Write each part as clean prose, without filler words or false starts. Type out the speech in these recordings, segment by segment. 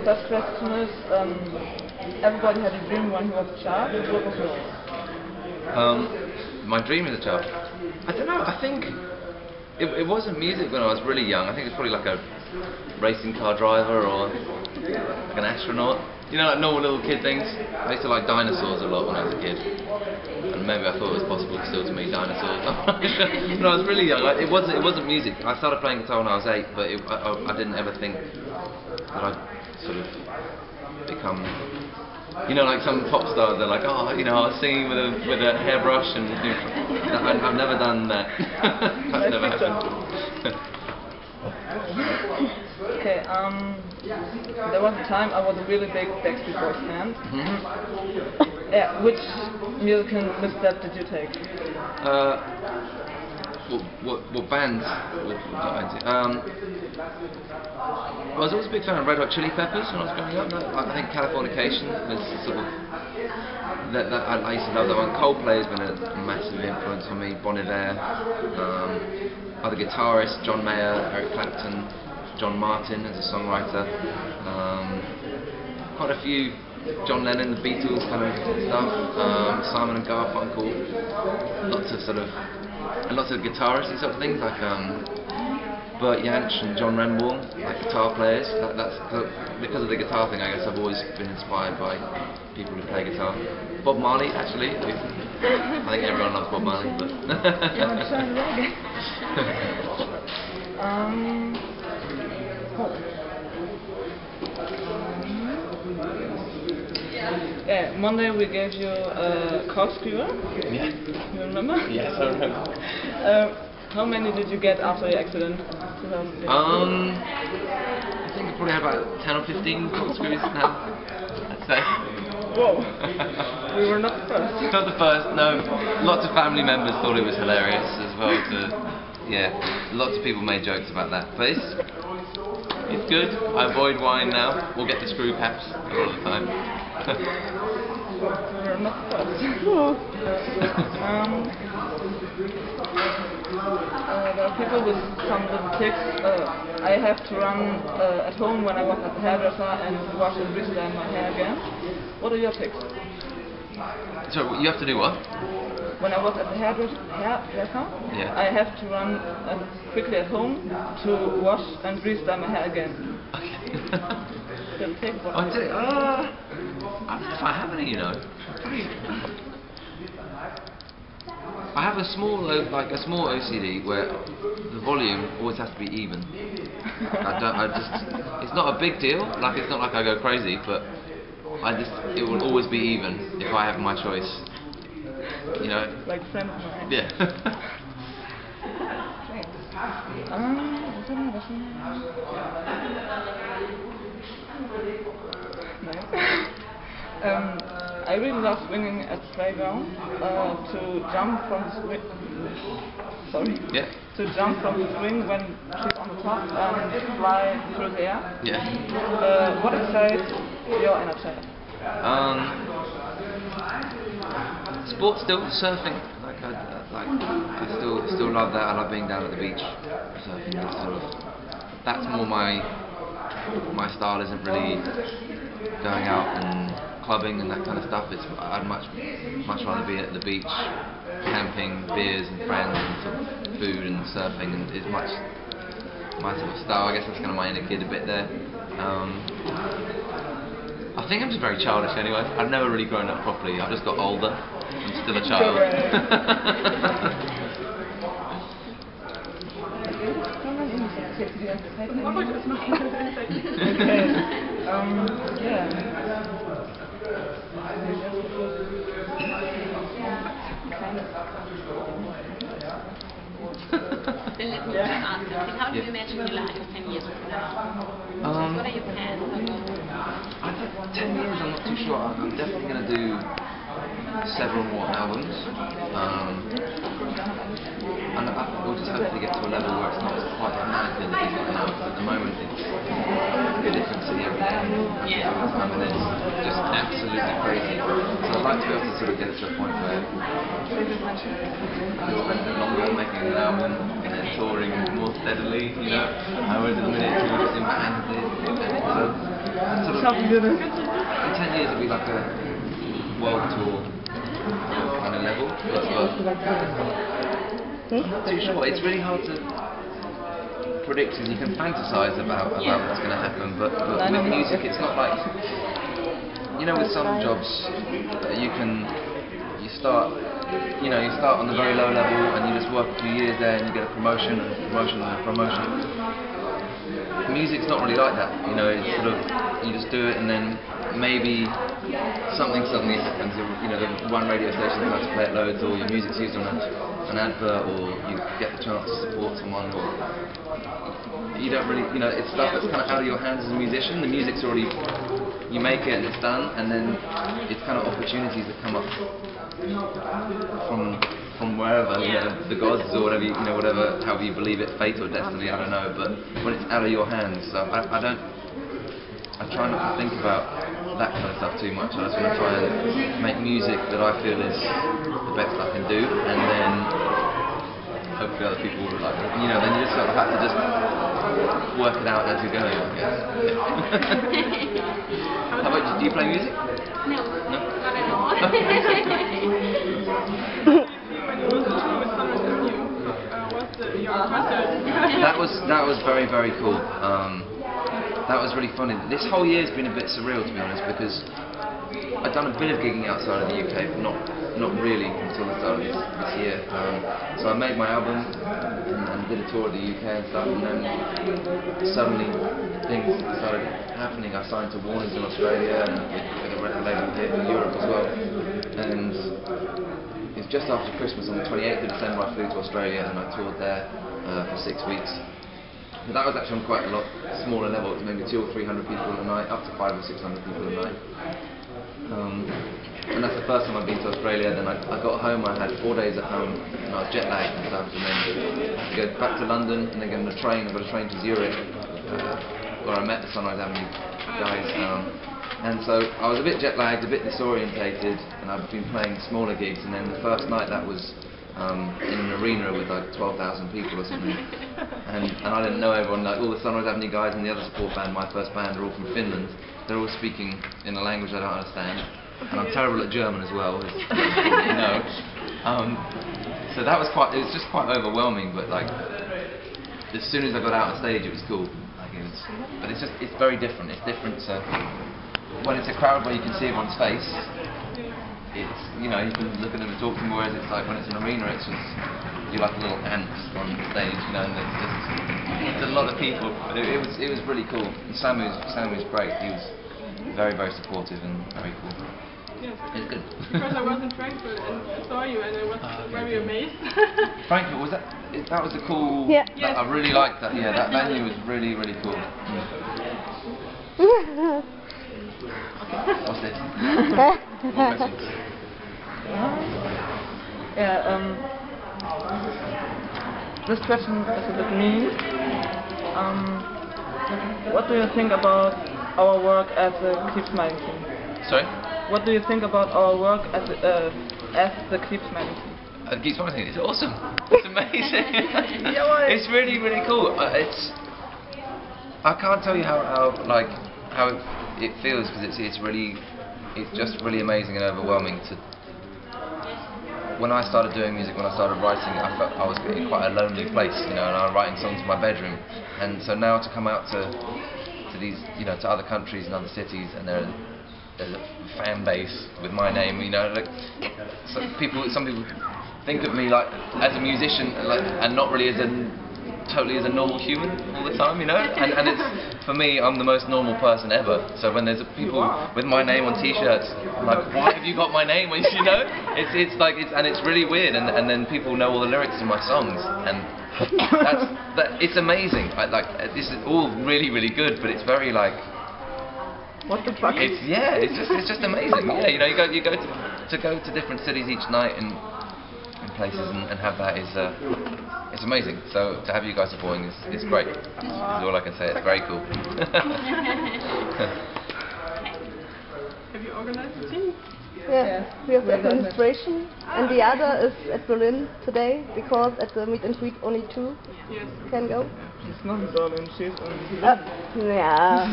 first question is, everybody had a dream when he was a child. What was yours? My dream as a child? I don't know, I think it wasn't music when I was really young. I think it's probably like a racing car driver or like an astronaut. You know, like normal little kid things. I used to like dinosaurs a lot when I was a kid. And maybe I thought it was possible still to meet dinosaurs. When I was really young, it wasn't music. I started playing guitar when I was 8, but I didn't ever think that I'd sort of become, you know, like some pop stars. They're like, oh, you know, I was singing with a hairbrush, and I've never done that. That's never happened. Okay, there was a time I was a really big Backstreet Boys fan. Yeah, which musical misstep did you take? What bands? I was always a big fan of Red Hot Chili Peppers when I was growing up. I think Californication was sort of I used to love that one. Coldplay has been a massive influence on me. Bon Iver, other guitarists, John Mayer, Eric Clapton, John Martin as a songwriter, quite a few, John Lennon, the Beatles kind of stuff, Simon and Garfunkel, lots of guitarists sort of things like Bert Jansch and John Renbourn, like guitar players. That's because of the guitar thing. I guess I've always been inspired by people who play guitar. Bob Marley, actually. I think everyone loves Bob Marley, but. Yeah, Monday we gave you a corkscrew. Yeah. You remember? Yes, I remember. How many did you get after your accident? I think I probably had about 10 or 15 corkscrews now, I'd say. Whoa. We were not the first. Not the first, no. Lots of family members thought it was hilarious as well. Lots of people made jokes about that. But it's good. I avoid wine now. We'll get the screw caps all the time. We were not the first. There are people with some little tics. I have to run at home when I was at the hairdresser and wash and re-style my hair again. What are your tics? So you have to do what? When I was at the hairdresser, yeah. I have to run quickly at home to wash and re-style my hair again. Okay. Little tic, what I don't know if I have any, you know. I have a small OCD where the volume always has to be even. It's not a big deal. Like, it's not like I go crazy, but it will always be even if I have my choice. You know. Like a friend of mine. Yeah. I really love swinging at the playground. To jump from the swing. Sorry. Yeah. To jump from the swing when she's on the top and fly through the air. Yeah. What excites your inner child? Sport still, surfing. I still love that. I love being down at the beach surfing. That's more my style. Isn't really going out and clubbing and that kind of stuff. I'd much rather be at the beach, camping, beers and friends and sort of food and surfing, and is much my sort of style. I guess that's kind of my inner kid a bit there. I think I'm just very childish anyway. I've never really grown up properly. I've just got older. I'm still a child. Then let me ask something. How do you imagine your life 10 years from now? What are your plans? I think 10 years, I'm not too sure. I'm definitely going to do several more albums. And we'll just hopefully get to a level where it's not quite as manic as it is right now. At the moment, it's a different city every day. And it's just absolutely crazy. So I'd like to be able to sort of get it to a point where I can spend a bit longer making an album, and then maturing more steadily, you know. Whereas at the minute it's all just in-handed. So sort of, in 10 years it'll be like a world tour kind of level. Not too sure. It's really hard to predict, because you can fantasize about what's going to happen, but with music it's not like, you know, with some jobs you start on the very low level and you just work a few years there and you get a promotion and a promotion and a promotion. Music's not really like that, you know. It's sort of, you just do it and then maybe something suddenly happens. You know, the one radio station decides to play it loads, or your music's used on an advert, or you get the chance to support someone, or you don't really, you know, it's stuff that's kind of out of your hands as a musician. The music's already, you make it and it's done, and then it's kind of opportunities that come up from wherever, you know, the gods or whatever, you know, whatever, however you believe it, fate or destiny, I don't know, but when it's out of your hands, so I try not to think about that kind of stuff too much. I just want to try and make music that I feel is the best I can do, and then hopefully other people will like it. You know, then you just sort of have to just work it out as you go, I guess. How about you? Do you play music? No, no? not at all. That was very, very cool. That was really funny. This whole year's been a bit surreal, to be honest, because I'd done a bit of gigging outside of the UK, but not really until the start of this year. So I made my album and did a tour of the UK and stuff, and then suddenly things started happening. I signed to Warner's in Australia and with a record label here in Europe as well. And it's just after Christmas, on the 28th of December, I flew to Australia and I toured there for 6 weeks. But that was actually on quite a lot smaller level. It was maybe 200 or 300 people a night, up to 500 or 600 people a night. And that's the first time I've been to Australia. Then I got home, I had 4 days at home, and I was jet lagged and stuff, and then I had to go back to London, and then get on a train. I got a train to Zurich, where I met the Sunrise Avenue guys. And so I was a bit jet lagged, a bit disorientated, and I've been playing smaller gigs, and then the first night that was in an arena with like 12,000 people or something, and I didn't know everyone. Like all the Sunrise Avenue guys and the other support band, my first band, are all from Finland. They're all speaking in a language I don't understand, and I'm terrible at German as well, as you know. So that was it was just quite overwhelming. But like, as soon as I got out on stage, it was cool. Like but it's very different. It's different. So when it's a crowd where you can see everyone's face, it's, you know, you can look at them and talk to them, whereas it's like when it's an arena, it's just, you're like a little ant on stage, you know, and it's a lot of people. But it was really cool. And Sam was great. He was very, very supportive and very cool. Yes. It's good. Because I was in Frankfurt and I saw you and I was very amazed. Frankfurt, was that was a cool. Yeah. Yes. I really liked that. Yeah, that venue was really, really cool. What's this? What message? This question is a bit mean. What do you think about our work as the Keep Smiling team? Sorry? What do you think about our work as the Keep Smiling team? The Keep Smiling thing. It's awesome. It's amazing. Yeah, why? It's really, really cool. I can't tell you how it feels, because it's just really amazing and overwhelming to. When I started doing music, when I started writing, I felt I was in quite a lonely place, you know, and I was writing songs in my bedroom. And so now to come out to these, you know, to other countries and other cities, and there's a fan base with my name, you know, like some people think of me like as a musician, like, and not really totally as a normal human all the time, you know, and it's, for me, I'm the most normal person ever. So when there's people with my name on t-shirts, I'm like, why have you got my name? You know, it's really weird, and then people know all the lyrics to my songs, and it's amazing. This is all really, really good, but it's very like, what the fuck? It's just amazing. Yeah, you know, you go to different cities each night and places and have that is it's amazing. So to have you guys supporting is great. Is all I can say. It's very cool. Have you organized a team? Yeah, we have administration, and the other is at Berlin today because at the meet and greet only 2 can go. She's not in Berlin, she's in Yeah.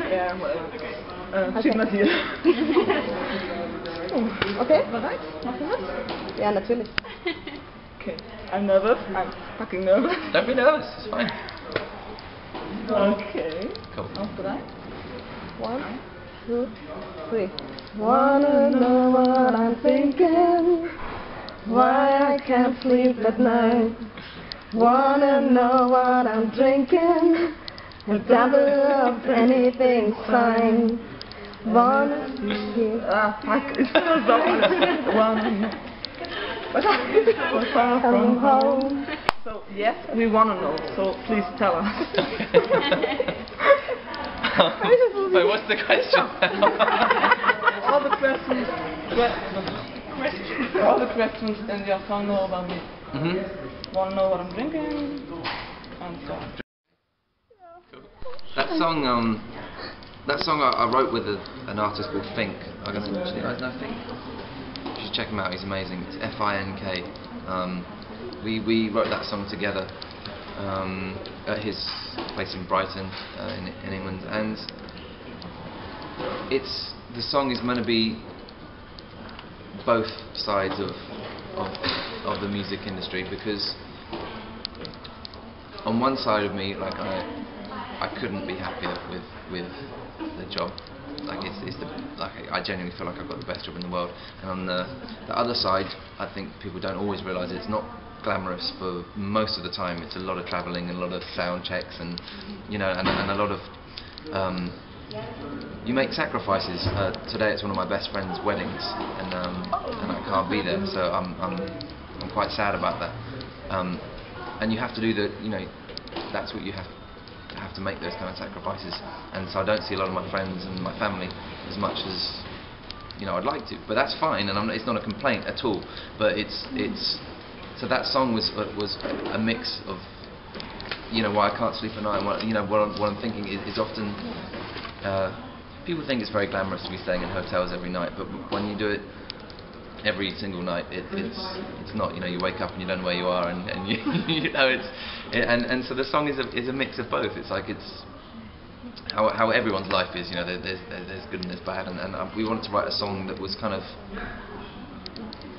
yeah, whatever. She's not here. Okay? Bereit? Machst du mit? Ja, natürlich. Okay. I'm nervous. I'm fucking nervous. Don't be nervous, it's fine. Okay. Cool. Auf 3. 1, 2, 3. Wanna know what I'm thinking? Why I can't sleep at night? Wanna know what I'm drinking? A double of anything's fine. Wanna see Fuck. It's so sorry. One. Far come from home. So, yes, we want to know, so please tell us. Wait, what's the question? All the questions in your song know about me. Want to know what I'm drinking, and so on. That song I wrote with an artist called Fink. I don't know, do you guys know Fink? You should check him out, he's amazing. It's F-I-N-K. We wrote that song together at his place in Brighton, in England, and the song is meant to be both sides of the music industry, because on one side of me, like I couldn't be happier with the job. Like I genuinely feel like I've got the best job in the world. And on the other side, I think people don't always realise it's not glamorous for most of the time. It's a lot of travelling and a lot of sound checks, and and a lot of you make sacrifices. Today it's one of my best friend's weddings, and I can't be there, so I'm quite sad about that. And you have to do that's what you have to make, those kind of sacrifices. And so I don't see a lot of my friends and my family as much as I'd like to, but that's fine, and it's not a complaint at all. But so that song was a mix of why I can't sleep at night, and what I'm thinking is often people think it's very glamorous to be staying in hotels every night, but when you do it every single night, it's not. You wake up and you don't know where you are, and and so the song is a mix of both. It's like it's how everyone's life is. There's good and there's bad, and we wanted to write a song that was kind of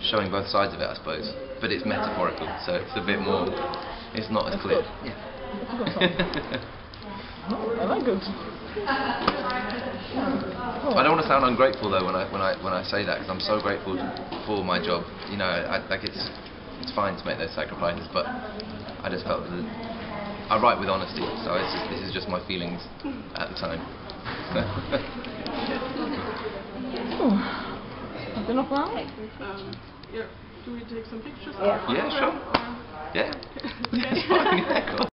showing both sides of it, I suppose. But it's metaphorical, so it's a bit more. It's not as clear. Yeah. I like it. I don't want to sound ungrateful though when I say that, because I'm so grateful for my job. It's fine to make those sacrifices, but I just felt that I write with honesty, so this is just my feelings at the time. Have you noch Fragen? Yeah. Do we take some pictures? Yeah. Yeah, sure. Yeah. It's fine. Yeah, cool.